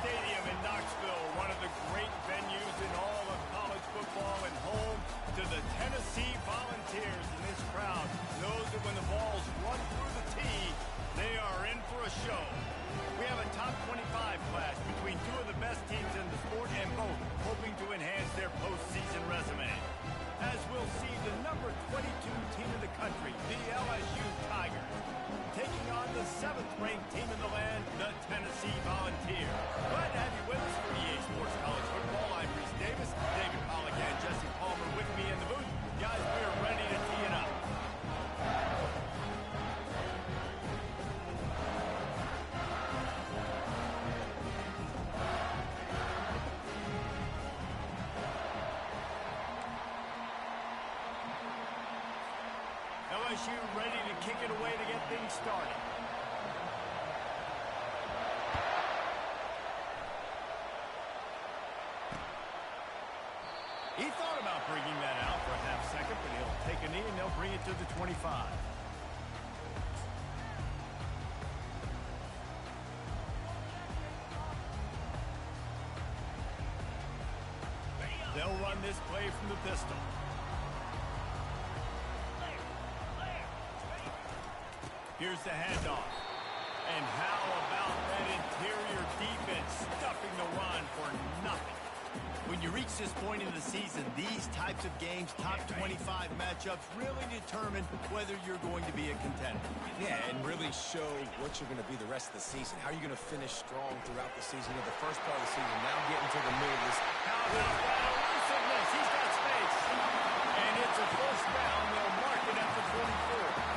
Stadium in Knoxville, one of the great venues in all of college football and home to the Tennessee Volunteers. And this crowd knows that when the balls run through the tee, they are in for a show. We have a top 25 clash between two of the best teams in the sport and both hoping to enhance their postseason resume. As we'll see the number 22 team in the country, the LSU Tigers, taking on the 7th-ranked team in the land, the Tennessee Volunteers. Glad to have you with us for EA Sports College Football. I'm Reese Davis, David Pollack and Jesse Palmer with me in the booth. Guys, we are ready to tee it up. LSU ready to kick it away to get things started. He thought about bringing that out for a half second, but he'll take a knee and they'll bring it to the 25. They'll run this play from the pistol. Here's the handoff. And how about that interior defense stuffing the run for nothing? When you reach this point in the season, these types of games, top 25 matchups, really determine whether you're going to be a contender. Yeah, and really show what you're going to be the rest of the season. How are you going to finish strong throughout the season or the first part of the season? Now getting to the middle of this. How about that elusiveness? He's got space. And it's a first down. They'll mark it at the 44.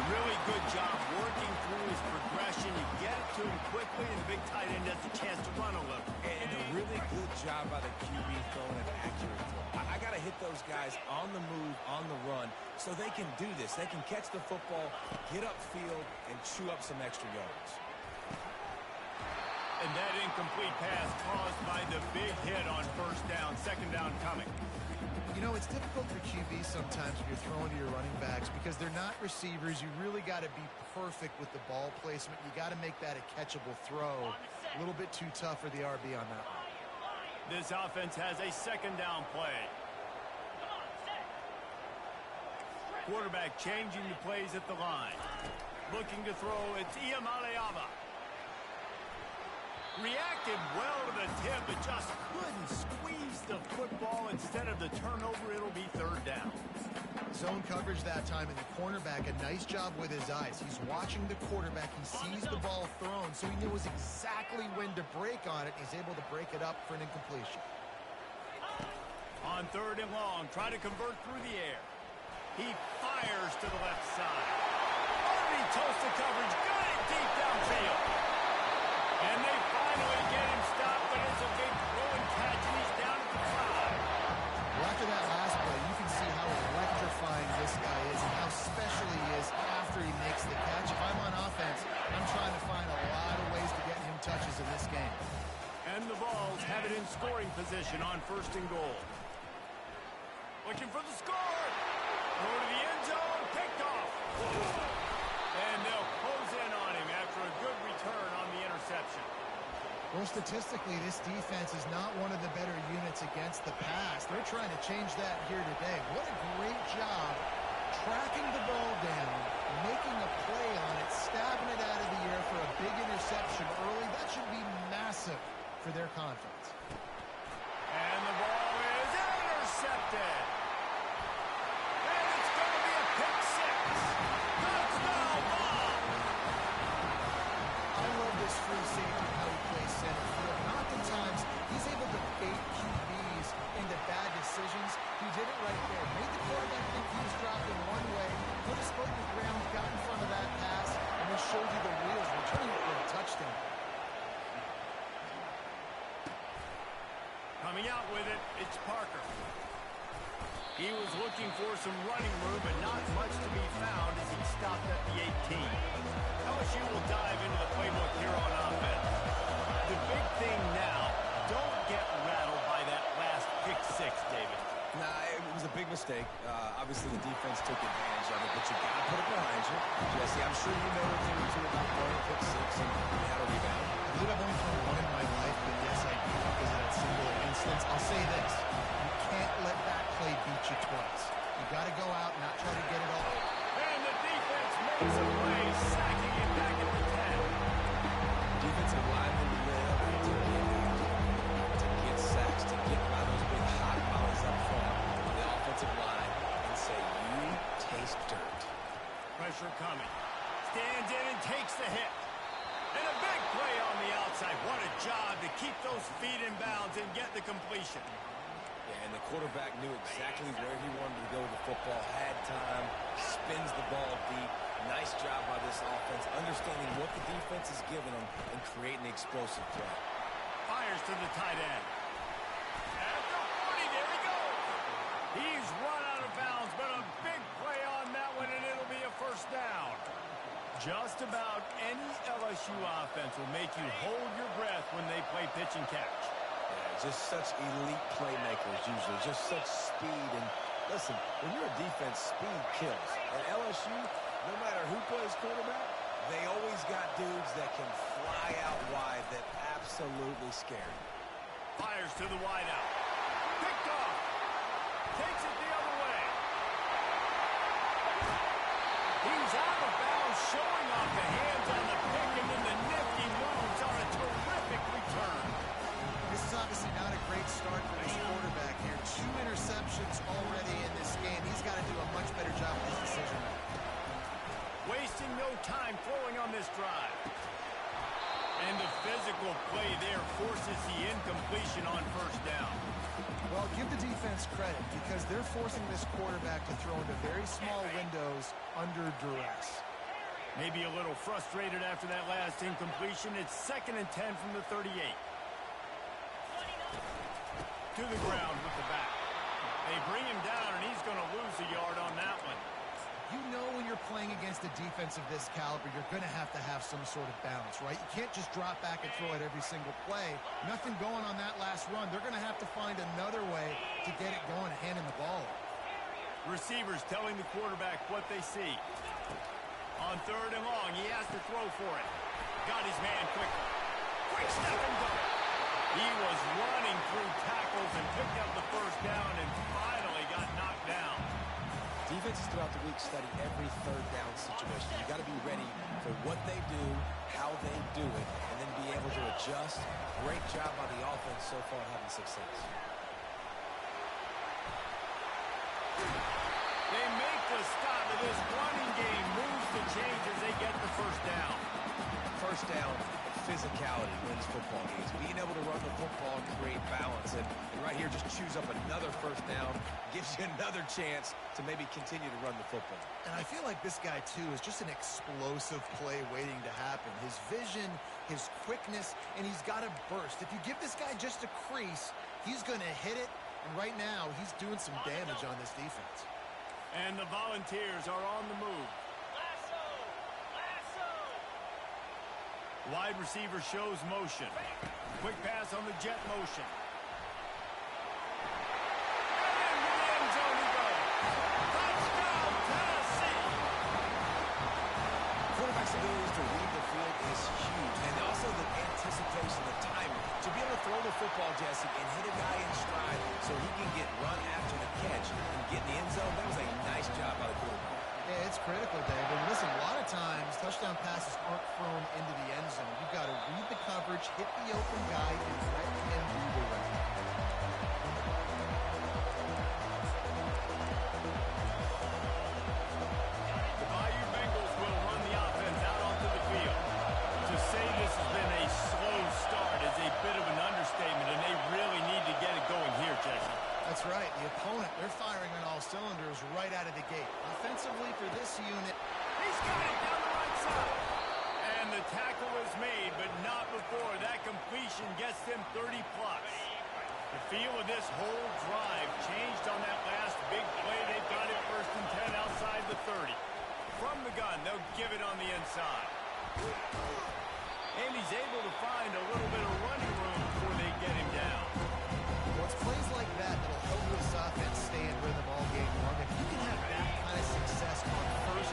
Really good job working through his progression. You get it to him quickly, and the big tight end has a chance to run a little. And a really good job by the QB throwing an accurate throw. I got to hit those guys on the move, on the run, so they can do this. They can catch the football, get upfield, and chew up some extra yards. And that incomplete pass caused by the big hit on first down, second down coming. You know, it's difficult for QBs sometimes when you're throwing to your running backs because they're not receivers. You really got to be perfect with the ball placement. You got to make that a catchable throw. A little bit too tough for the RB on that one. This offense has a second down play. Quarterback changing the plays at the line. Looking to throw, it's Iamaleava. Reacted well to the tip, but just couldn't squeeze the football. Instead of the turnover, it'll be third down. Zone coverage that time, and the cornerback, a nice job with his eyes. He's watching the quarterback. He sees the ball thrown, so he knows exactly when to break on it. He's able to break it up for an incompletion. On third and long, try to convert through the air. He fires to the left side. Arby toasts the coverage. Got it deep downfield. And they finally get him stopped, but it's a big throw and catch, and he's down at the 5. Well, after that last play, you can see how electrifying this guy is and how special he is after he makes the catch. If I'm on offense, I'm trying to find a lot of ways to get him touches in this game. And the Vols have it in scoring position on first and goal. Looking for the score. Go to the end zone, picked off. And they'll close in on him after a good return on the interception. Well, statistically, this defense is not one of the better units against the pass. They're trying to change that here today. What a great job tracking the ball down, making a play on it, stabbing it out of the air for a big interception early. That should be massive for their confidence. And the ball is intercepted. And it's going to be a pick six. Touchdown ball. I love this free safety, how he plays center field. And oftentimes, he's able to bait QBs into bad decisions. He did it right there. Made the quarterback think he was dropping one way, put his foot in the ground, got in front of that pass, and then showed you the wheels, returning it for a touchdown. Coming out with it, it's Parker. He was looking for some running room, but not much to be found as he stopped at the 18. LSU will dive into the playbook here on offense. The big thing now, don't get rattled by that last pick six, David. Nah, it was a big mistake. Obviously, the defense took advantage of it, but but you got to put it behind you. Jesse, I'm sure you know a thing or two about throwing a pick six and how to rebound. I believe I've only thrown one in my life, but yes, I do because of that single instance. I'll say this. You can't let that play beat you twice. You got to go out and not try to get it all. And the defense makes a play, sacking it back at the 10. Defensive linemen live to get sacks, to get by those big hot mollies up front on the offensive line and say, you taste dirt. Pressure coming. Stands in and takes the hit. And a big play on the outside. What a job to keep those feet in bounds and get the completion. Yeah, and the quarterback knew exactly where he wanted to go with the football, had time, spins the ball deep. Nice job by this offense, understanding what the defense is giving them and creating the explosive play. Fires to the tight end. At the 40, there he goes. He's run out of bounds, but a big play on that one, and it'll be a first down. Just about any LSU offense will make you hold your breath when they play pitch and catch. Yeah, just such elite playmakers usually, just such speed. And listen, when you're a defense, speed kills. At LSU, no matter who plays quarterback, they always got dudes that can fly out wide that absolutely scare you. Fires to the wideout. Picked off. Takes it the other way. He's out of bounds, showing off the hands on the pick, and then the nifty moves on a terrific return. This is obviously not a great start for this quarterback here. 2 interceptions already in this game. He's got to do a much better job with his decision making. Wasting no time throwing on this drive. And the physical play there forces the incompletion on first down. Well, give the defense credit because they're forcing this quarterback to throw into very small windows under duress. Maybe a little frustrated after that last incompletion. It's 2nd and 10 from the 38. To the ground with the back. They bring him down, and he's going to lose a yard on that one. You know when you're playing against a defense of this caliber, you're going to have some sort of balance, right? You can't just drop back and throw it every single play. Nothing going on that last run. They're going to have to find another way to get it going, handing the ball off. Receivers telling the quarterback what they see. On 3rd and long, he has to throw for it. Got his man quickly. Quick step and go. He was running through tackles and picked up the first down and finally got knocked down. Defenses throughout the week study every 3rd down situation. You got to be ready for what they do, how they do it, and then be able to adjust. Great job by the offense so far having success. They make the stop, and this running game moves the chains as they get the first down. First down, physicality wins football games. Being able to run the football and create balance. And right here, just choose up another first down, gives you another chance to maybe continue to run the football. And I feel like this guy, too, is just an explosive play waiting to happen. His vision, his quickness, and he's got to burst. If you give this guy just a crease, he's going to hit it. And right now, he's doing some damage on this defense. And the Volunteers are on the move. Wide receiver shows motion. Quick pass on the jet motion. And into the end zone he goes. Touchdown, Tennessee! Quarterback's ability to read the field is huge. And also the anticipation, the timing. To be able to throw the football, Jesse, and hit a guy in stride so he can get run after the catch and get in the end zone, that was a nice job by the quarterback. Yeah, it's critical, David. Listen, a lot of times, touchdown passes aren't thrown into the end zone. You've got to read the coverage, hit the open guy, and let him do the rest. The Bayou Bengals will run the offense out onto the field. To say this has been a slow start is a bit of an understatement, and they really need to get it going here, Jesse. That's right. The opponent, they're firing on all cylinders right out of the gate. Offensively for this unit. He's got it down the right side. And the tackle is made, but not before that completion gets them 30-plus. The feel of this whole drive changed on that last big play. They've got it 1st and 10 outside the 30. From the gun, they'll give it on the inside. And he's able to find a little bit of running room before they get him down. Well, it's plays like that that'll help this offense stay in rhythm all game long. If you can have that kind of success on 1st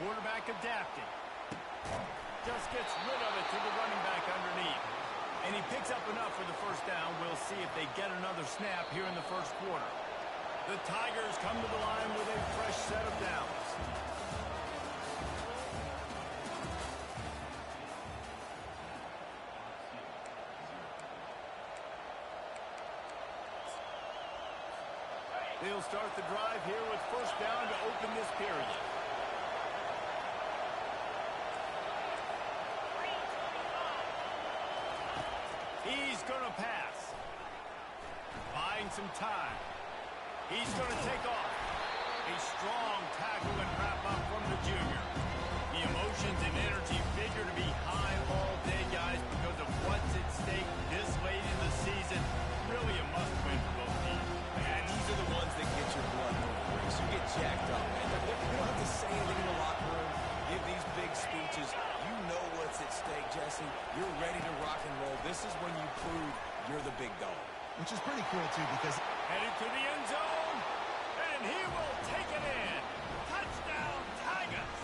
Quarterback adapting. Just gets rid of it to the running back underneath. And he picks up enough for the first down. We'll see if they get another snap here in the first quarter. The Tigers come to the line with a fresh set of downs. They'll start the drive here with first down to open this period. He's going to pass. Buying some time. He's going to take off. A strong tackle and wrap up from the junior. The emotions and energy figure to be high all day, guys, because of what's at stake this late in the season. Really a must-win for both teams. Man, these are the ones that get your blood moving. You get jacked up, man. You don't have to say anything in the locker room. Give these big speeches. You know what's at stake, Jesse. You're ready to rock and roll. This is when you prove you're the big dog. Which is pretty cool, too, because headed to the end zone, and he will take it in. Touchdown, Tigers.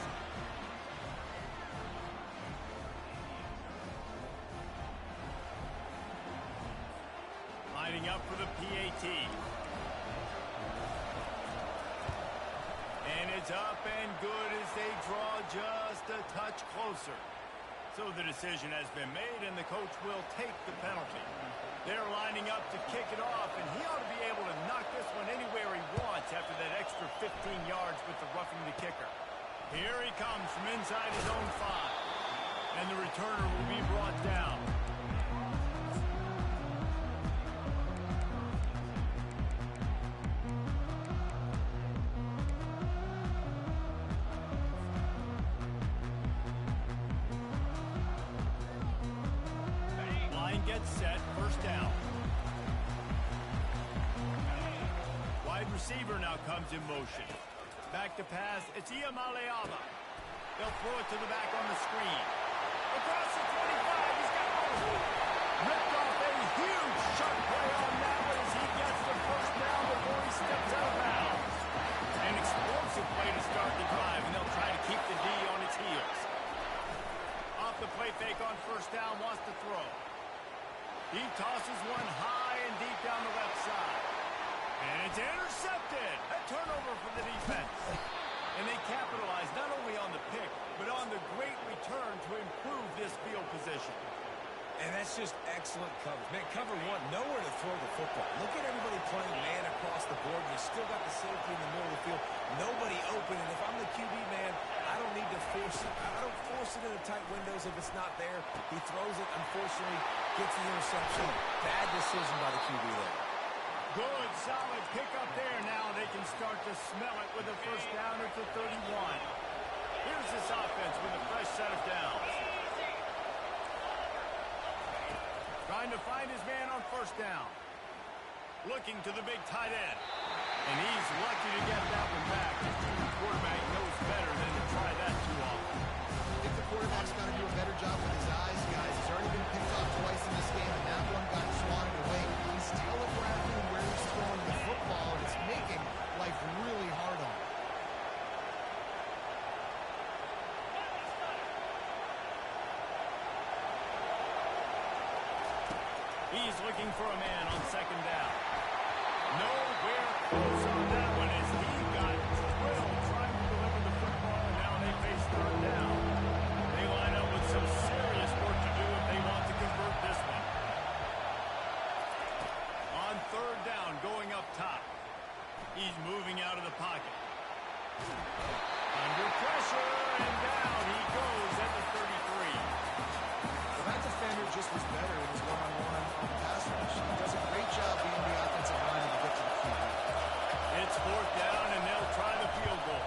Lining up for the PAT. And it's up and good as they draw just a touch closer. So the decision has been made, and the coach will take the penalty. They're lining up to kick it off, and he ought to be able to knock this one anywhere he wants after that extra 15 yards with the roughing the kicker. Here he comes from inside his own 5. And the returner will be brought down. Gets set, first down. Wide receiver now comes in motion. Back to pass, it's Iamaleava. They'll throw it to the back on the screen. Across the 25, he's got one. Ripped off a huge sharp play on that one as he gets the first down before he steps out of bounds. An explosive play to start the drive, and they'll try to keep the D on its heels. Off the play fake on first down, wants to throw. He tosses one high and deep down the left side. And it's intercepted. A turnover for the defense. And they capitalize not only on the pick, but on the great return to improve this field position. And that's just excellent coverage. Man, cover one, nowhere to throw the football. Look at everybody playing man across the board. You still got the safety in the middle of the field. Nobody open. And if I'm the QB, man, I don't need to force it. I don't force it in the tight windows if it's not there. He throws it, unfortunately, gets the interception. Bad decision by the QB there. Good, solid pickup there. Now they can start to smell it with a first down at the 31. Here's this offense with a fresh set of downs. Trying to find his man on first down. Looking to the big tight end. And he's lucky to get that one back. The quarterback knows better than to try that too often. I think the quarterback's got to do a better job with his eyes, guys. He's already been picked off twice in this game, and that one got swatted away. He's telegraphing where he's throwing the football, and it's making life really hard on him. He's looking for a man on second down. Nowhere close on that one as he got drilled trying to deliver the football, and now they face third down. They line up with some serious work to do if they want to convert this one. On third down, going up top. He's moving out of the pocket. Under pressure, and down he goes at the 33. Well, that defender just was better in his one-on-one on the pass rush. He does a great job being the offensive line to get to the QB. It's fourth down, and they'll try the field goal.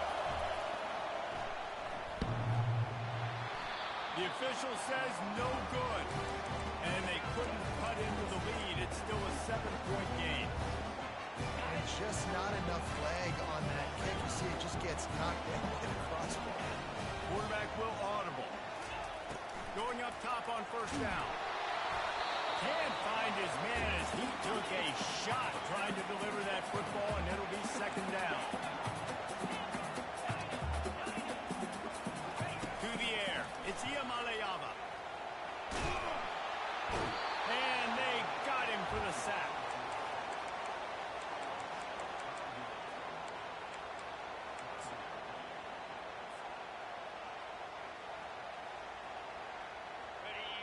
The official says no good, and they couldn't cut into the lead. It's still a 7-point game. And just not enough leg on that kick. You see it just gets knocked in with a crossbar. Quarterback will audible. Going up top on first down. Can't find his man as he took a shot trying to deliver that football, and it'll be second down. It's Iamaleava. And they got him for the sack.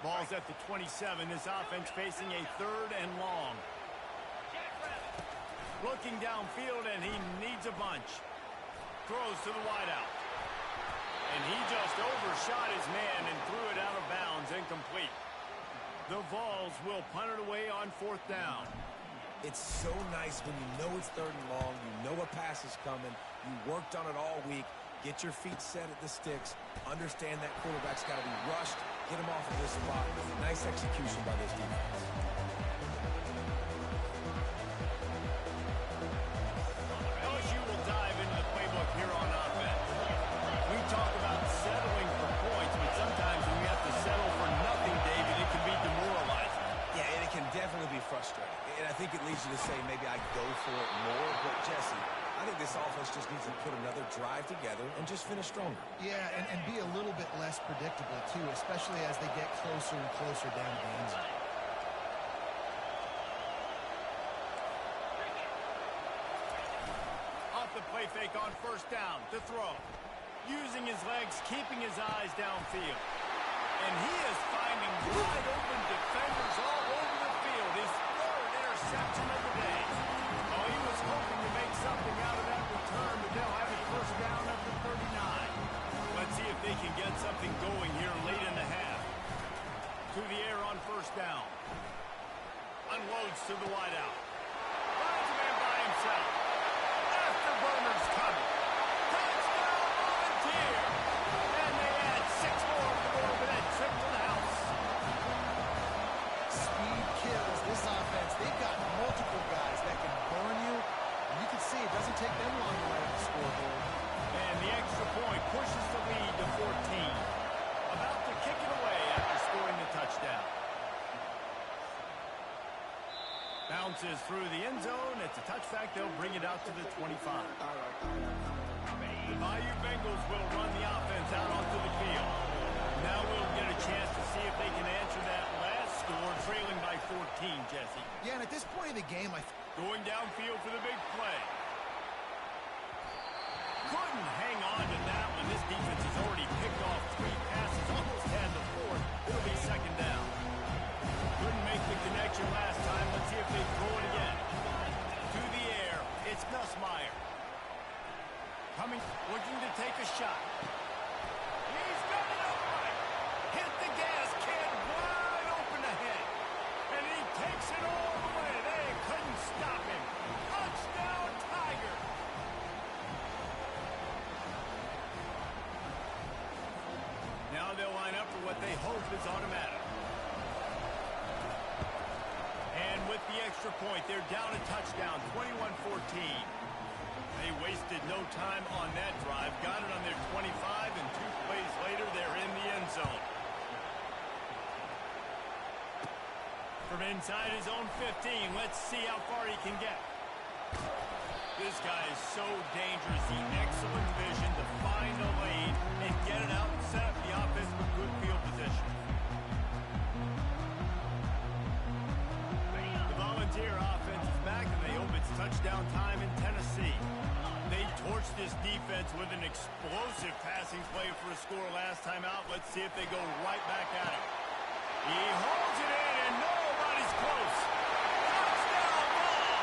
Ball's at the 27. This offense facing a 3rd and long. Looking downfield, and he needs a bunch. Throws to the wideout. And he just overshot his man and threw it out of bounds, incomplete. The Vols will punt it away on 4th down. It's so nice when you know it's 3rd and long, you know a pass is coming, you worked on it all week, get your feet set at the sticks, understand that quarterback's got to be rushed, get him off of this spot. Nice execution by this defense. LSU will dive into the playbook here on offense. We talk about settling for points, but sometimes when you have to settle for nothing, David, it can be demoralizing. Yeah, and it can definitely be frustrating. And I think it leads you to say maybe I go for it more. But, Jesse, I think this offense just needs to put another drive together and just finish stronger. Yeah, and be a little bit less predictable, too, especially as they get closer and closer down to the end zone. Off the play fake on 1st down to throw. Using his legs, keeping his eyes downfield. And he is finding wide open defenders all over the field. His 3rd interception of the day. Oh, he was hoping to make something out of that return, but they'll have it 1st down after 39. Let's see if they can get something going here late in the half. To the air on 1st down. Unloads to the wideout. Finds a man by himself. Afterburner's coming. Touchdown, Volunteer! And they add 6 more for that trip to the house. Speed kills this offense. They've got multiple guys that can burn you. And you can see it doesn't take them long to write up the scoreboard. And the extra point pushes the lead to 14. About to kick it away after scoring the touchdown. Bounces through the end zone. It's a touchback. They'll bring it out to the 25. The Bayou Bengals will run the offense out onto the field. Now we'll get a chance to see if they can answer that last score, trailing by 14, Jesse. Yeah, and at this point of the game, Going downfield for the big play. Couldn't hang on to that one. This defense has already picked off 3 passes, almost had the 4th. It'll be 2nd down. Couldn't make the connection last time. Let's see if they throw it again. To the air, it's Nussmeier. Coming, looking to take a shot. He's got it upright. Hit the gas, kid, wide open ahead. And he takes it all the way. They couldn't stop him. Touchdown, Tiger. Now they'll line up for what they hope is automatic. And with the extra point, they're down a touchdown, 21-14. They wasted no time on that drive. Got it on their 25, and 2 plays later, they're in the end zone. From inside his own 15, let's see how far he can get. This guy is so dangerous. The excellent vision to find a lane and get it out and set up the offense with good field position. The Volunteer offense is back, and they hope it's touchdown time in Tennessee. They torched this defense with an explosive passing play for a score last time out. Let's see if they go right back at him. He holds it in, and nobody's close. Touchdown ball!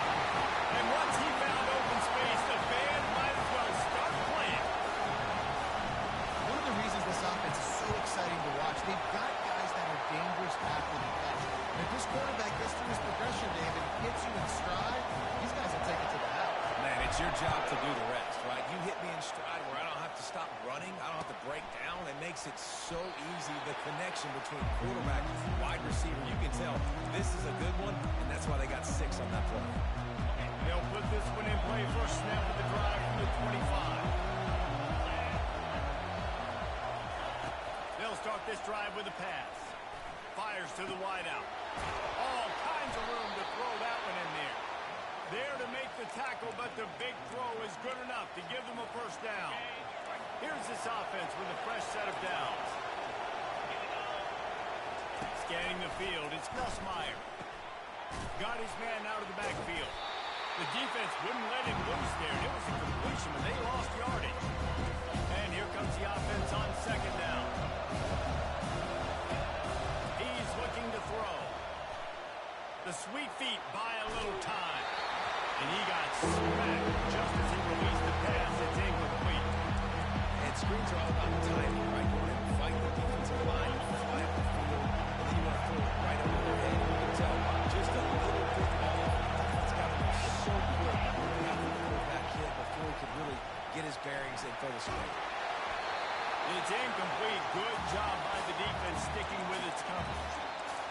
And once he found open space, the band might as well start playing. one of the reasons this offense is so exciting to watch, they've got guys that are dangerous after the catch. And if this quarterback gets through his progression, David, hits you in stride, these guys will take it to the house. Man, it's your job to do the rest, right? You hit me in stride where I don't have to stop running. I don't have to break down. It makes it so easy, the connection between quarterback and wide receiver. You can tell this is a good one, and that's why they got 6 on that play. They'll put this one in play. First snap of the drive from the 25. They'll start this drive with a pass. Fires to the wideout. All kinds of room to throw that one in there. There to make the tackle, but the big throw is good enough to give them a 1st down. Here's this offense with a fresh set of downs. Scanning the field, it's Nussmeier. Got his man out of the backfield. The defense wouldn't let him loose there. It was a completion, but they lost yardage. And here comes the offense on second down. He's looking to throw. The sweet feet buy a little time. And he got smacked just as he released the pass. It's incomplete. And screens are all about timing, right? You want to fight the defensive line, fly up the field, and then you want to throw it right over their head. You can tell just a little bit off. It's got to be so quick. You have to pull that kid before he could really get his bearings and throw the screen. It's incomplete. Good job by the defense sticking with its coverage.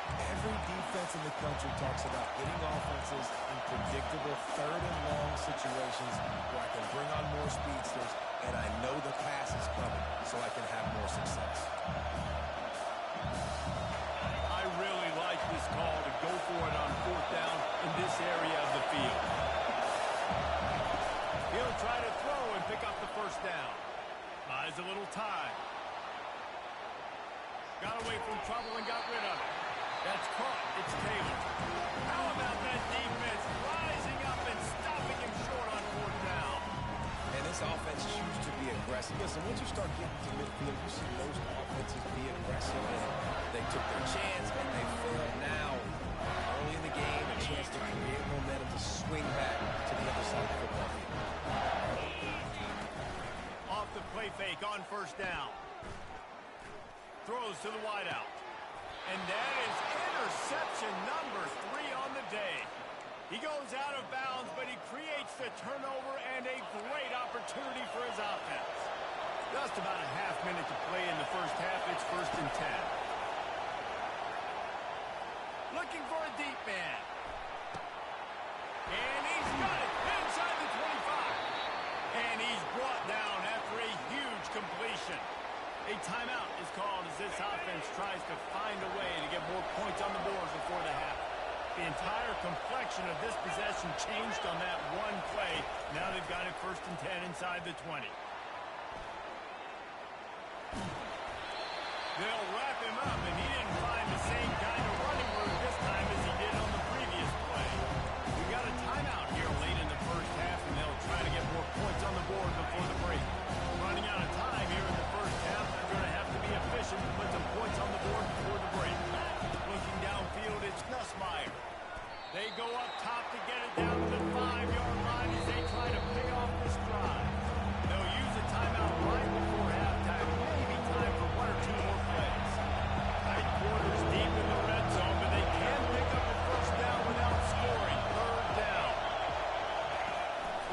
Every defense in the country talks about getting offenses in predictable third and long situations where I can bring on more speedsters and I know the pass is coming so I can have more success. I really like this call to go for it on fourth down in this area of the field. He'll try to throw and pick up the first down. Buys a little time. Got away from trouble and got rid of it. That's caught. It's Taylor. How about that defense rising up and stopping him short on fourth down? And this offense chooses to be aggressive. Listen, once you start getting to midfield, you see most offenses be aggressive. And they took their chance, and they failed now. Early in the game, a chance to create momentum to swing back to the other side of the football field. Off the play fake on first down. Throws to the wideout. And that is interception number 3 on the day. He goes out of bounds, but he creates the turnover and a great opportunity for his offense. Just about a half minute to play in the first half. It's 1st and 10. Looking for a deep man. And he's got it inside the 25. And he's brought down after a huge completion. A timeout is called as this offense tries to find a way to get more points on the board before the half. The entire complexion of this possession changed on that one play. Now they've got it 1st and 10 inside the 20. They'll wrap him up, and he didn't find the same kind of running room this time as he did on the previous play. We got a timeout here late in the first half, and they'll try to get more points on the board before the break. Running out of time here in the first half. They're going to have to be efficient to put some points on the board before the break. Looking downfield, it's Nussmeier. They go up top to get it down to the 5-yard line as they try to pay off this drive. They'll use a timeout right before halftime. Maybe time for 1 or 2 more plays. Tight quarters deep in the red zone, but they can pick up a first down without scoring. 3rd down.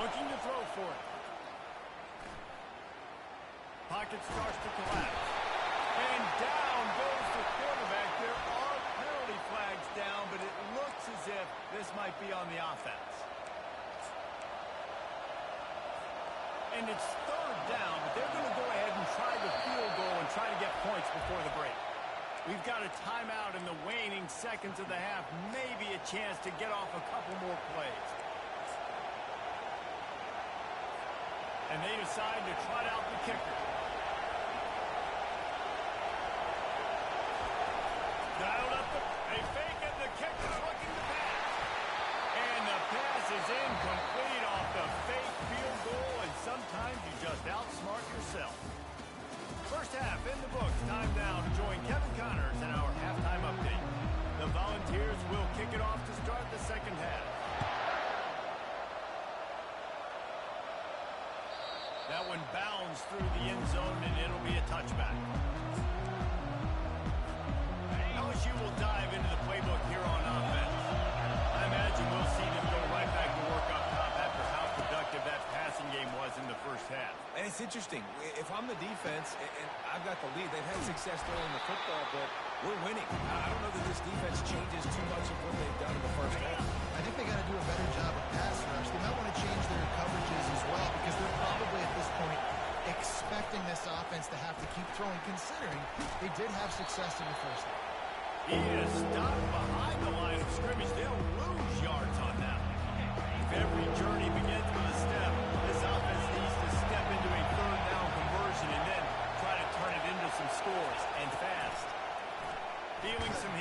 Looking to throw for it. Pocket starts to collapse. And down goes the quarterback. There are penalty flags down, but it looks as if this might be on the offense. And it's 3rd down, but they're going to go ahead and try the field goal and try to get points before the break. We've got a timeout in the waning seconds of the half. Maybe a chance to get off a couple more plays. And they decide to trot out the kicker. Dialed up they fake it, the kicker's looking to pass. And the pass is incomplete off the fake field goal, and sometimes you just outsmart yourself. First half in the books. Time now to join Kevin Connors in our halftime update. The Volunteers will kick it off to start the second half. That one bounds through the end zone, and it'll be a touchback. LSU will dive into the playbook here on offense. I imagine we'll see them go right back to work up top after how productive that passing game was in the first half. And it's interesting. If I'm the defense and I've got the lead, they've had success throwing the football, but we're winning. I don't know that this defense changes too much of what they've done in the first half. I think they got to do a better job of pass rush. They might want to change their coverages as well because they're probably at this point expecting this offense to have to keep throwing, considering they did have success in the first half. He is stopped behind the line of scrimmage. They'll lose yards on that. If every journey begins with a step, this offense needs to step into a 3rd down conversion and then try to turn it into some scores, and fast. Feeling some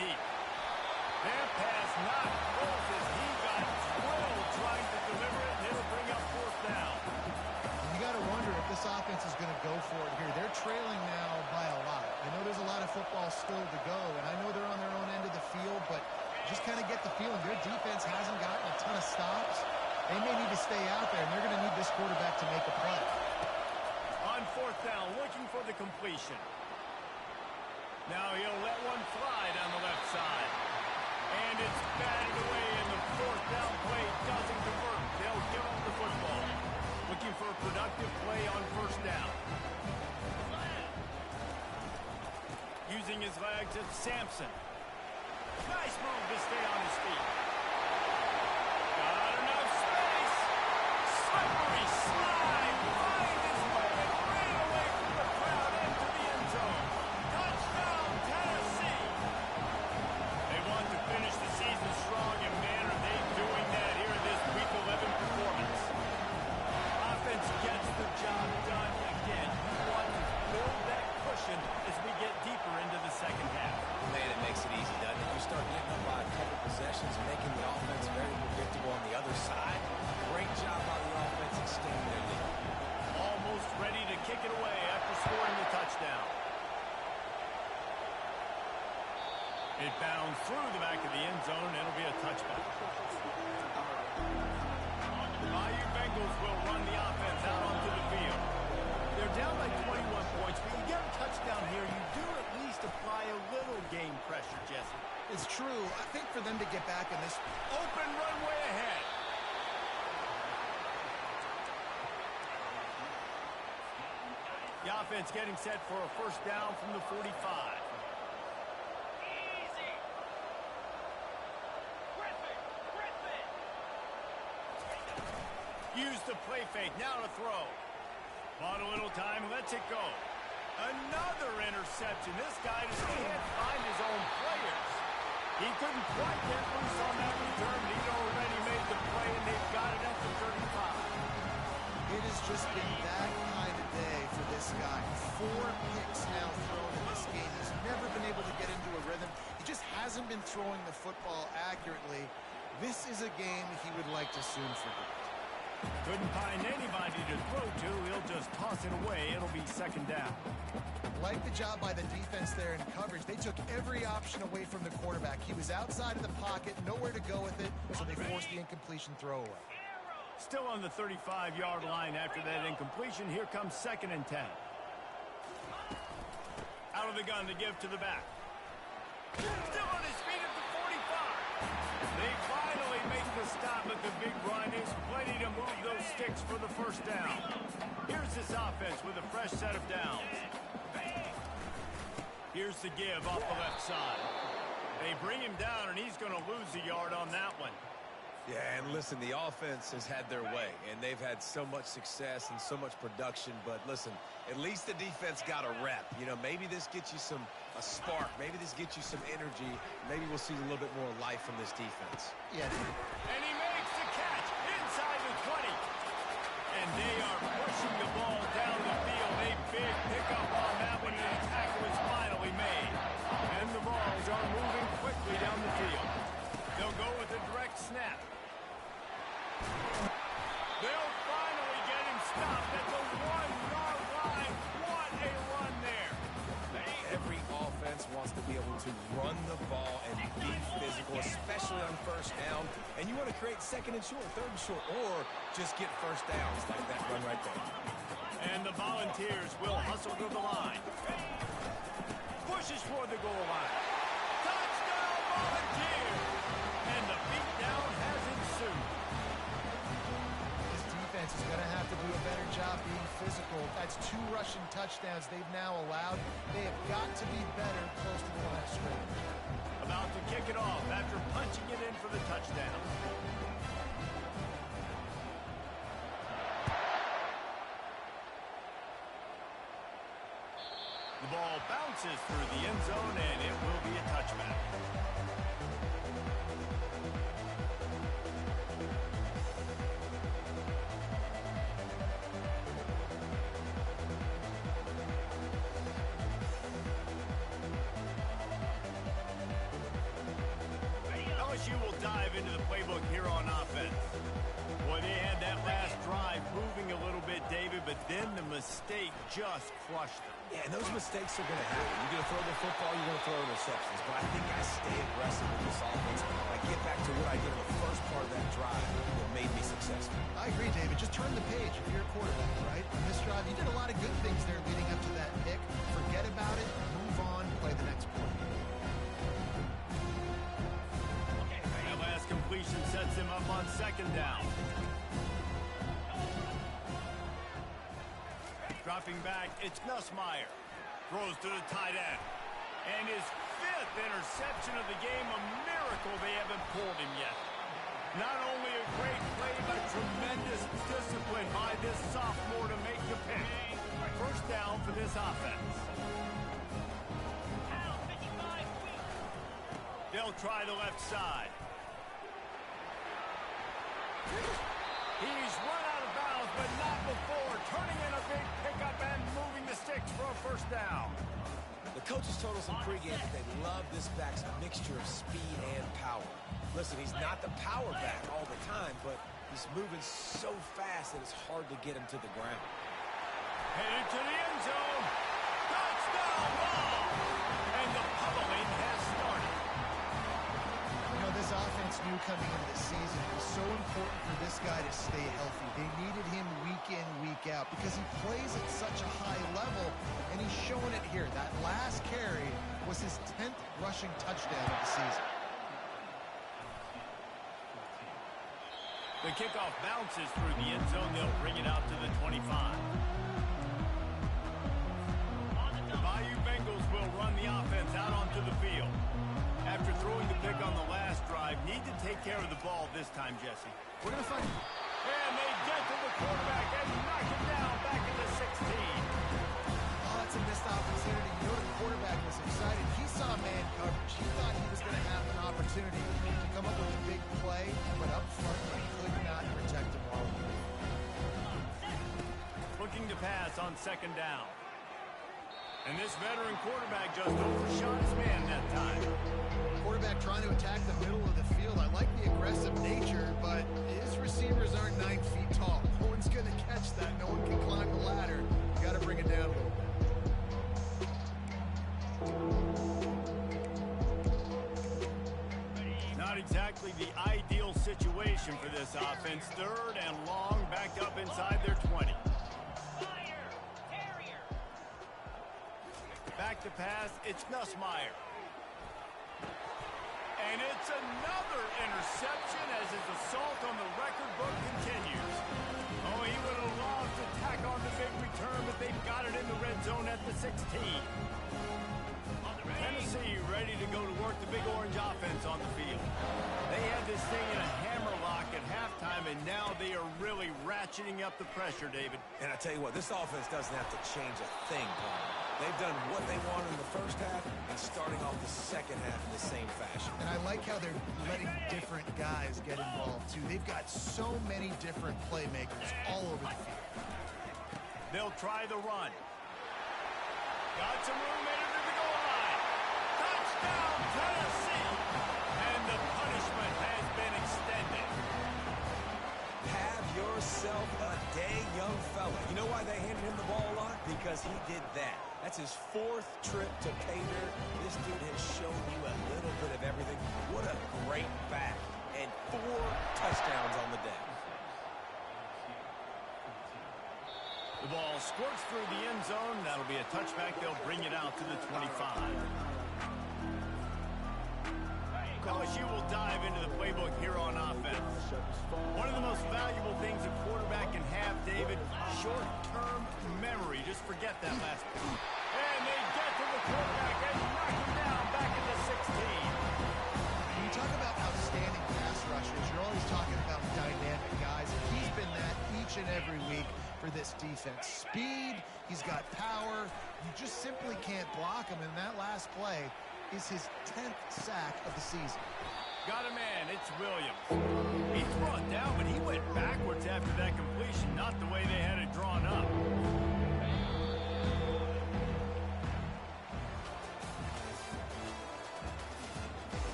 just kind of get the feeling their defense hasn't gotten a ton of stops. They may need to stay out there, and they're going to need this quarterback to make a play. On fourth down, looking for the completion. Now he'll let one fly down the left side. And it's batted away, and the fourth down play doesn't convert. They'll give up the football. Looking for a productive play on first down. Using his legs, it's Sampson. Nice move to stay on his feet. Got enough space. Slippery slide. Find his way and ran away from the crowd into the end zone. Touchdown, Tennessee. They want to finish the season strong, and man, are they doing that here in this Week 11 performance. Offense gets the job done again. You want to build that cushion as we get deeper into the second half. Man, it makes it easy, doesn't it? You start getting up by a couple possessions, making the offense very predictable on the other side. Great job by the offense extending their lead. Almost ready to kick it away after scoring the touchdown. It bounds through the back of the end zone, and it'll be a touchback. Bayou Bengals will run the offense out onto the field. They're down by 21 points, but you get a touchdown here, you do at least apply a little game pressure, Jesse. It's true. I think for them to get back in this Open runway ahead. The offense getting set for a first down from the 45. Use the play fake, now to throw. Bought a little time, lets it go. Another interception. This guy just can't find his own players. He couldn't quite get loose on that return. He'd already made the play, and they've got it at the 35. It has just been that kind of day for this guy. 4 picks now thrown in this game. He's never been able to get into a rhythm. He just hasn't been throwing the football accurately. This is a game he would like to soon forget. Couldn't find anybody to throw to. He'll just toss it away. It'll be second down. Like the job by the defense there in coverage. They took every option away from the quarterback. He was outside of the pocket, nowhere to go with it, so they forced the incompletion throwaway. Still on the 35-yard line after that incompletion. Here comes second and 10. Out of the gun to give to the back. Still on his feet at the 45. They finally make the stop at the big run. Is plenty to move those sticks for the first down. Here's this offense with a fresh set of downs. Here's the give off the left side. They bring him down, and he's going to lose a yard on that one. Yeah, and listen, the offense has had their way, and they've had so much success and so much production. But listen, at least the defense got a rep. You know, maybe this gets you a spark. Maybe this gets you some energy. Maybe we'll see a little bit more life from this defense. Yeah. And he makes the catch inside the 20. And they are pushing the ball down the field. A big pickup on that one, and the tackle is finally made. And the balls are moving quickly down the field. They'll go with a direct snap. They'll finally get him stopped at the 1-yard line. What a run there. Every offense wants to be able to run the ball and be physical, especially on first down. And you want to create second and short, third and short, or just get first downs like that run right there. And the Volunteers will hustle to the line. Pushes toward the goal line. Touchdown, Volunteers! And the beatdown has ensued. This defense is going to have to do a better job being physical. That's 2 rushing touchdowns they've now allowed. They have got to be better close to the line of scrimmage. About to kick it off after punching it in for the touchdown. The ball bounces through the end zone, and it will be a touchback. LSU will dive into the playbook here on offense. Boy, they had that last drive moving a little bit, David, but then the mistake just crushed them. Yeah, and those mistakes are going to happen. You're going to throw the football, you're going to throw interceptions. But I think I stay aggressive with this offense by sets him up on second down. Dropping back, it's Nussmeier. Throws to the tight end. And his 5th interception of the game, a miracle they haven't pulled him yet. Not only a great play, but tremendous discipline by this sophomore to make the pick. First down for this offense. They'll try the left side. He's run out of bounds, but not before. Turning in a big pickup and moving the sticks for a first down. The coaches told us in pregame that they love this back's mixture of speed and power. Listen, he's not the power back all the time, but he's moving so fast that it's hard to get him to the ground. Headed to the end zone. Touchdown ball! And the pummeling has started. You know, this offense knew coming into the season it was so important for this guy to stay healthy. They needed him week in, week out because he plays at such a high level, and he's showing it here. That last carry was his 10th rushing touchdown of the season. The kickoff bounces through the end zone. They'll bring it out to the 25. The Bayou Bengals will run the offense out onto the field. After throwing the pick on the last drive, need to take care of the ball this time, Jesse. We're going to find... And they get to the quarterback and knock him down back at the 16. Oh, that's a missed opportunity. You know, the quarterback was excited. He saw man coverage. He thought he was going to have an opportunity to come up with a big play, but up front, he could not protect him well. Looking to pass on second down. And this veteran quarterback just overshot his man that time. Quarterback trying to attack the middle of the field. I like the aggressive nature, but his receivers aren't 9 feet tall. No one's going to catch that. No one can climb the ladder. You got to bring it down a little bit. Not exactly the ideal situation for this offense. 3rd and long, backed up inside their 20. Back to pass, it's Nussmeier. And it's another interception as his assault on the record book continues. Oh, he would have loved to tack on the big return, but they've got it in the red zone at the 16. Tennessee ready to go to work the Big Orange offense on the field. They had this thing in a hammerlock at halftime, and now they are really ratcheting up the pressure, David. And I tell you what, this offense doesn't have to change a thing, Paul. They've done what they wanted in the first half and starting off the second half in the same fashion. And I like how they're letting different guys get involved, too. They've got so many different playmakers all over the field. They'll try the run. Got some room into the goal line. Touchdown, Tennessee! And the punishment has been extended. Have yourself a day, young fella. You know why they handed him the ball a lot? Because he did that. That's his 4th trip to pay dirt. This dude has shown you a little bit of everything. What a great back. And 4 touchdowns on the day. The ball squirts through the end zone. That'll be a touchback. They'll bring it out to the 25. LSU will dive into the playbook here on offense. One of the most valuable things a quarterback can have, David, short-term memory. Just forget that last pick. And they get to the quarterback and knock him down back at the 16. When you talk about outstanding pass rushers, you're always talking about dynamic guys. He's been that each and every week for this defense. Speed, he's got power. You just simply can't block him. And that last play is his 10th sack of the season. Got a man, it's Williams. He's brought down, but he went backwards after that completion, not the way they had it drawn up.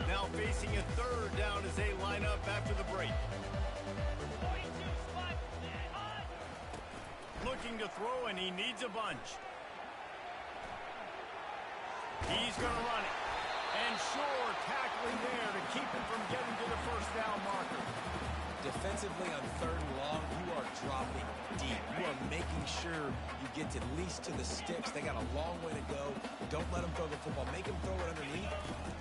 Now facing a 3rd down as they line up after the break. Looking to throw, and he needs a bunch. He's going to run it. And sure, tackling there to keep him from getting to the first down marker. Defensively on 3rd and long, you are dropping deep. You are making sure you get at least to the sticks. They got a long way to go. Don't let him throw the football. Make him throw it underneath.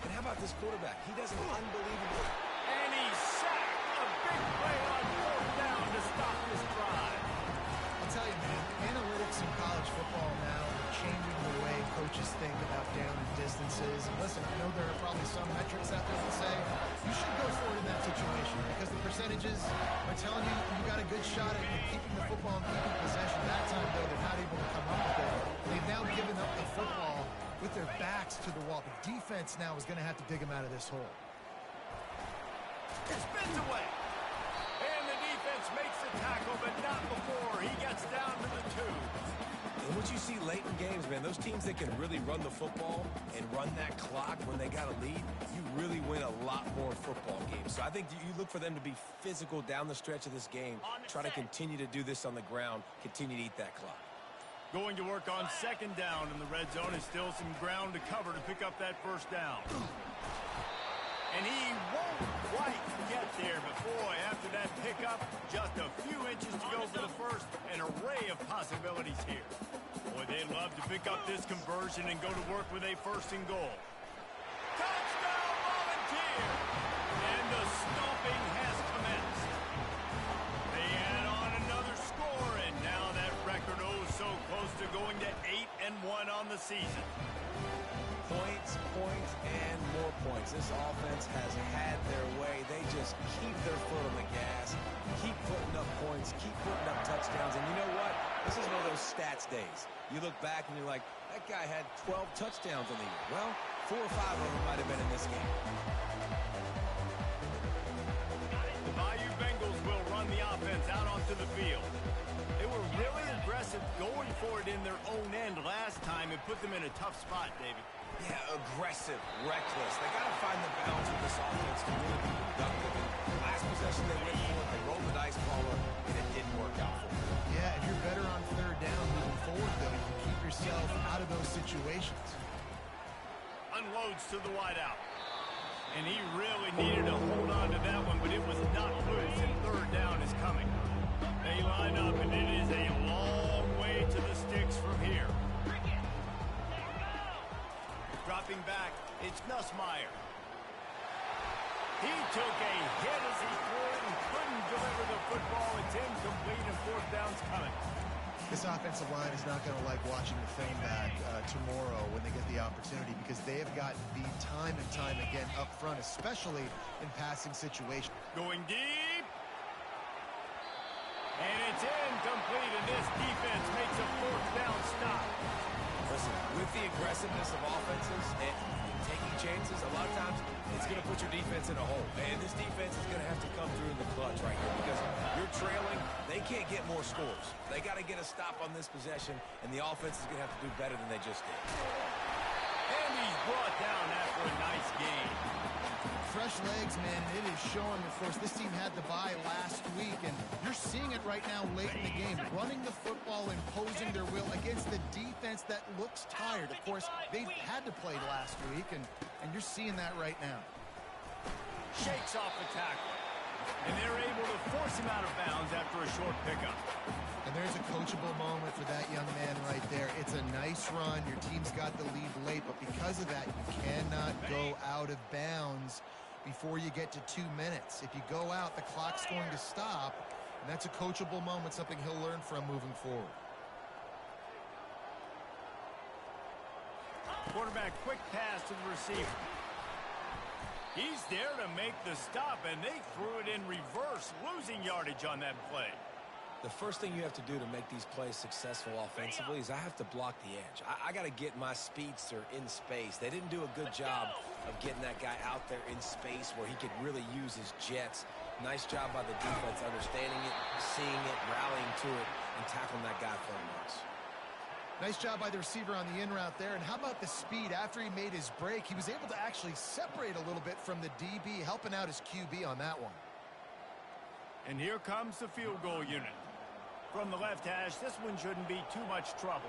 And how about this quarterback? He does an unbelievable... And he's sacked. A big play on fourth down to stop this drive. I'll tell you, man, analytics in college football now are changing the way coaches think about down and distances. And listen, I know there are probably some metrics out there that say you should go for it in that situation because the percentages are telling you you got a good shot at keeping the football and keeping possession. That time, though, they're not able to come up with it. They've now given up the football with their backs to the wall. The defense now is going to have to dig them out of this hole. It spins away. And the defense makes the tackle, but not before he gets down to the 2. And what you see late in games, man, those teams that can really run the football and run that clock when they got a lead, you really win a lot more football games. So I think you look for them to be physical down the stretch of this game, try to continue to do this on the ground, continue to eat that clock. Going to work on second down in the red zone. Is still some ground to cover to pick up that first down. And he won't quite get there, but boy, after that pickup, just a few inches to go for the first. An array of possibilities here. Boy, they love to pick up this conversion and go to work with a first and goal. Touchdown, Volunteer! And the stomping has commenced. They add on another score, and now that record so close to going to 8-1 on the season. Points, and more points. This offense has had their way. They just keep their foot on the gas, keep putting up points, keep putting up touchdowns. And you know what? This is one of those stats days. You look back and you're like, that guy had 12 touchdowns on the year. Well, 4 or 5 of them might have been in this game. The Bayou Bengals will run the offense out onto the field. They were really aggressive going for it in their own end last time and put them in a tough spot, David. Yeah, aggressive, reckless. They got to find the balance with this offense to really be productive. And last possession they went for it, they rolled the dice ball up, and it didn't work out for them. Yeah, if you're better on third down moving forward, though, you can keep yourself out of those situations. Unloads to the wideout. And he really needed to hold on to that one, but it was not loose, and third down is coming. They line up, and it is a long way to the sticks from here. Dropping back, it's Nussmeier. He took a hit as he threw it and couldn't deliver the football. It's incomplete, and fourth down's coming. This offensive line is not going to like watching the film back tomorrow when they get the opportunity because they have gotten beat time and time again up front, especially in passing situations. Going deep. And it's incomplete, and this defense makes a fourth down stop. Listen, with the aggressiveness of offenses and taking chances, a lot of times it's going to put your defense in a hole. And this defense is going to have to come through in the clutch right here because you're trailing. They can't get more scores. They got to get a stop on this possession, and the offense is going to have to do better than they just did. And he's brought down after a nice game. Fresh legs, man, it is showing. Of course, this team had the bye last week, and you're seeing it right now late in the game. Running the football, imposing their will against the defense that looks tired. Of course, they had to play last week, and you're seeing that right now. Shakes off the tackle. And they're able to force him out of bounds after a short pickup. And there's a coachable moment for that young man right there. It's a nice run. Your team's got the lead late, but because of that, you cannot go out of bounds before you get to 2 minutes. If you go out, the clock's going to stop, and that's a coachable moment, something he'll learn from moving forward. Quarterback, quick pass to the receiver. He's there to make the stop, and they threw it in reverse, losing yardage on that play. The first thing you have to do to make these plays successful offensively is I have to block the edge. I got to get my speedster in space. They didn't do a good job of getting that guy out there in space where he could really use his jets. Nice job by the defense understanding it, seeing it, rallying to it, and tackling that guy for a loss. Nice job by the receiver on the in route there. And how about the speed? After he made his break, he was able to actually separate a little bit from the DB, helping out his QB on that one. And here comes the field goal unit. From the left hash, this one shouldn't be too much trouble.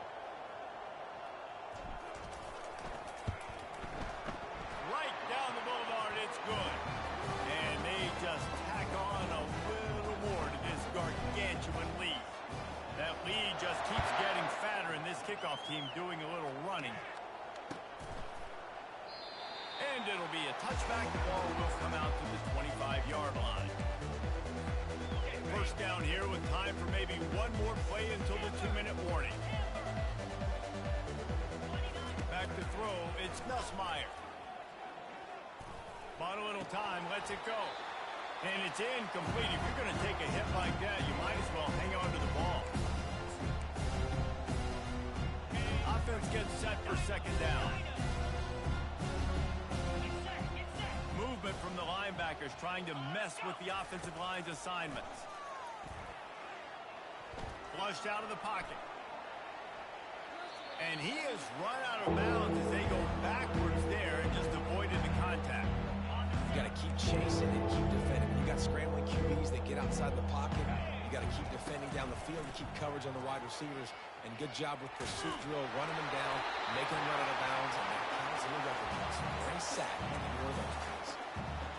Right down the boulevard, it's good. And they just tack on a little more to this gargantuan lead. That lead just keeps getting fatter, and this kickoff team doing a little running. And it'll be a touchback. The ball will come out to the 25-yard line. First down here with time for maybe one more play until the 2-minute warning. Back to throw, it's Nussmeier. Bought a little time, lets it go. And it's incomplete. If you're going to take a hit like that, you might as well hang on to the ball. Offense gets set for second down. Movement from the linebackers trying to mess with the offensive line's assignments. Flushed out of the pocket. And he has run out of bounds as they go backwards there and just avoided the contact. You got to keep chasing and keep defending. You got scrambling QBs that get outside the pocket. You got to keep defending down the field and keep coverage on the wide receivers. And good job with pursuit drill, running them down, making them run out of bounds, and that counts in the record books. Very sad when you hear those guys.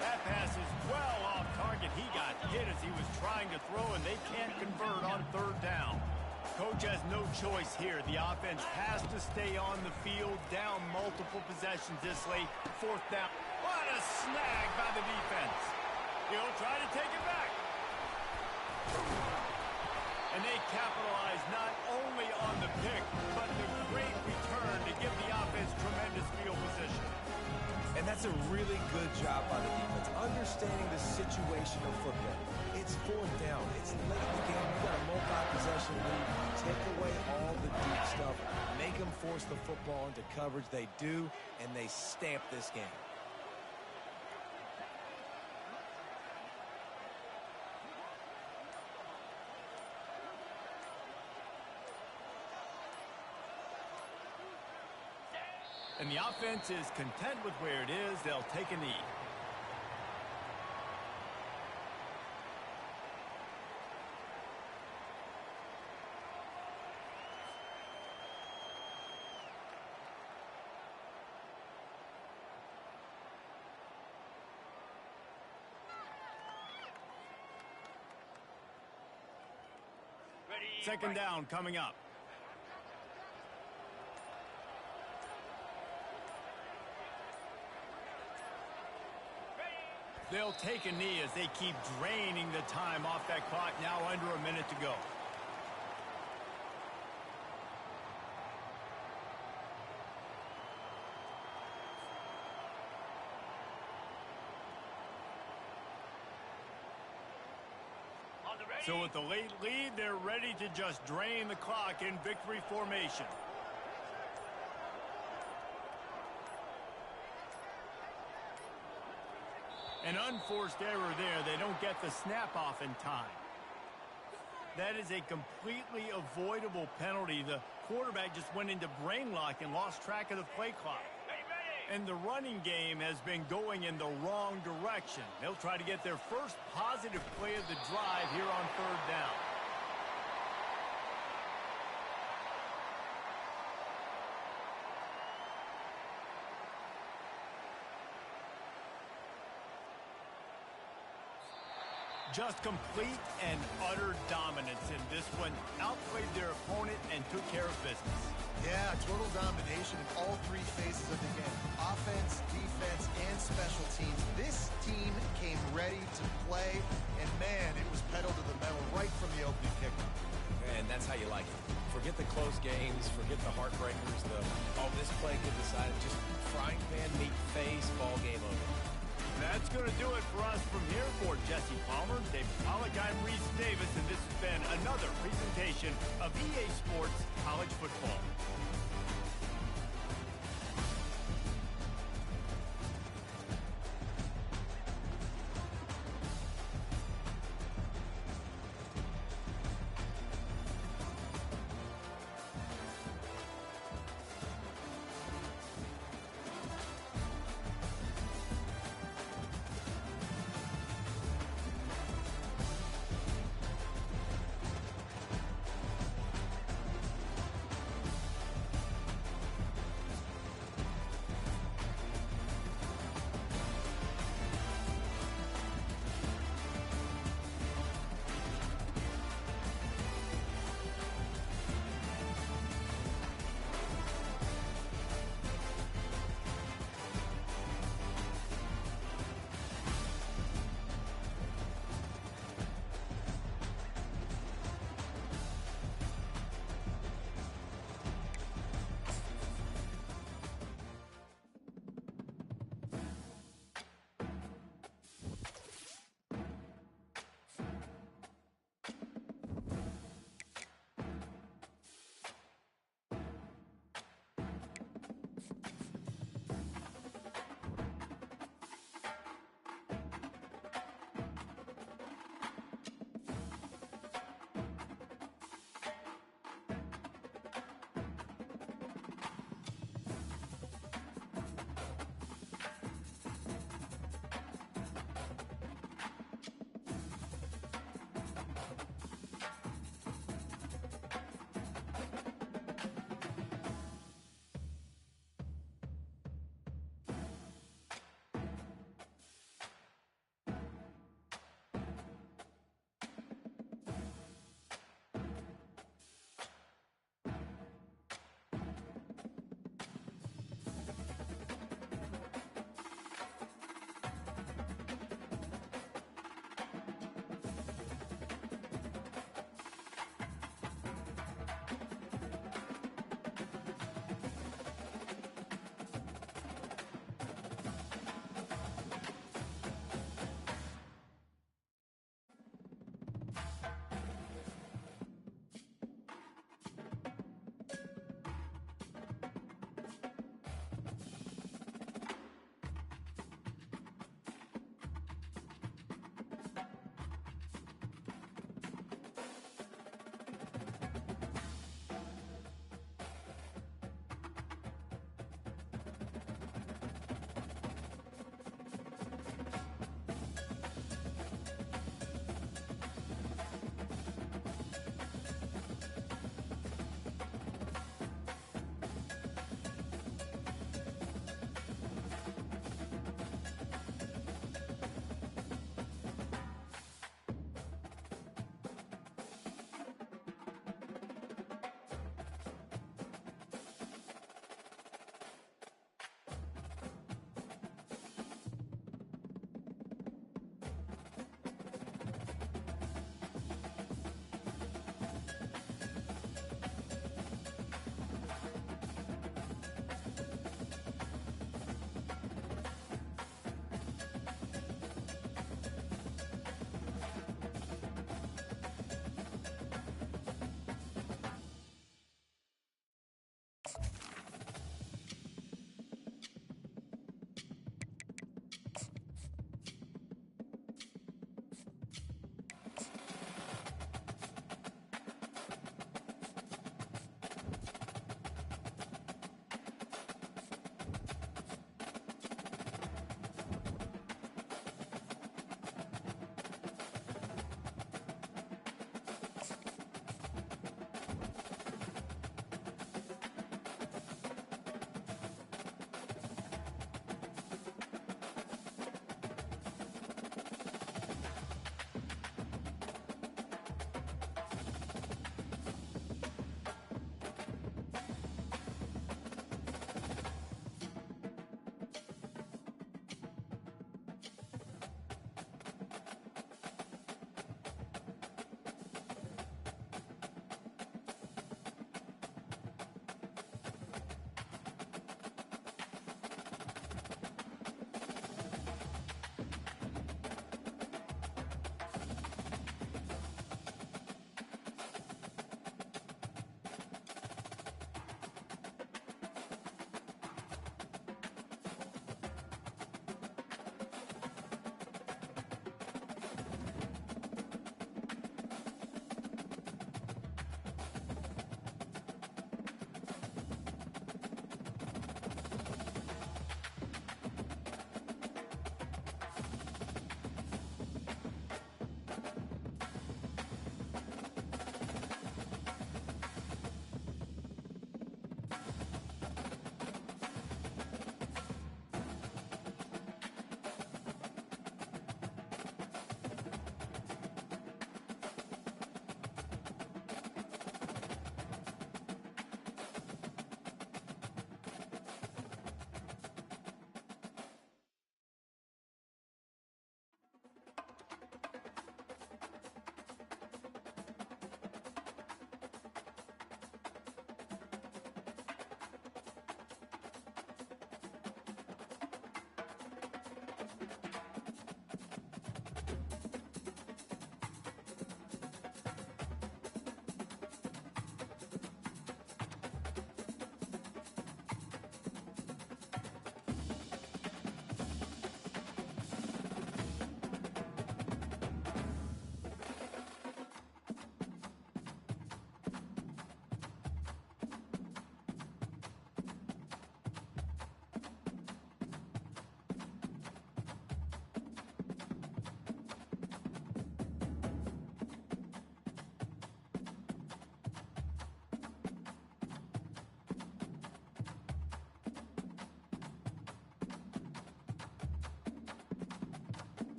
That pass is well off target. He got hit as he was trying to throw, and they can't convert on third down. Coach has no choice here. The offense has to stay on the field, down multiple possessions this late. Fourth down. What a snag by the defense. He'll try to take it back. And they capitalize not only on the pick, but the great return to give the offense tremendous field position. And that's a really good job by the defense, understanding the situation of football. It's fourth down. It's late in the game. You've got a multi-possession lead. Take away all the deep stuff. Make them force the football into coverage. They do, and they stamp this game. And the offense is content with where it is. They'll take a knee. Second down coming up. They'll take a knee as they keep draining the time off that clock. Now under a minute to go. So with the late lead, they're ready to just drain the clock in victory formation. An unforced error there. They don't get the snap off in time. That is a completely avoidable penalty. The quarterback just went into brain lock and lost track of the play clock. And the running game has been going in the wrong direction. They'll try to get their first positive play of the drive here on third down. Just complete and utter dominance in this one. Outplayed their opponent and took care of business. Yeah, total domination in all three phases of the game. Offense, defense, and special teams. This team came ready to play, and man, it was pedal to the metal right from the opening kickoff. And that's how you like it. Forget the close games, forget the heartbreakers, this play could decide, just frying pan meat face, ball game over. That's going to do it for us from here. For Jesse Palmer, David Pollack, I'm Reese Davis, and this has been another presentation of EA Sports College Football.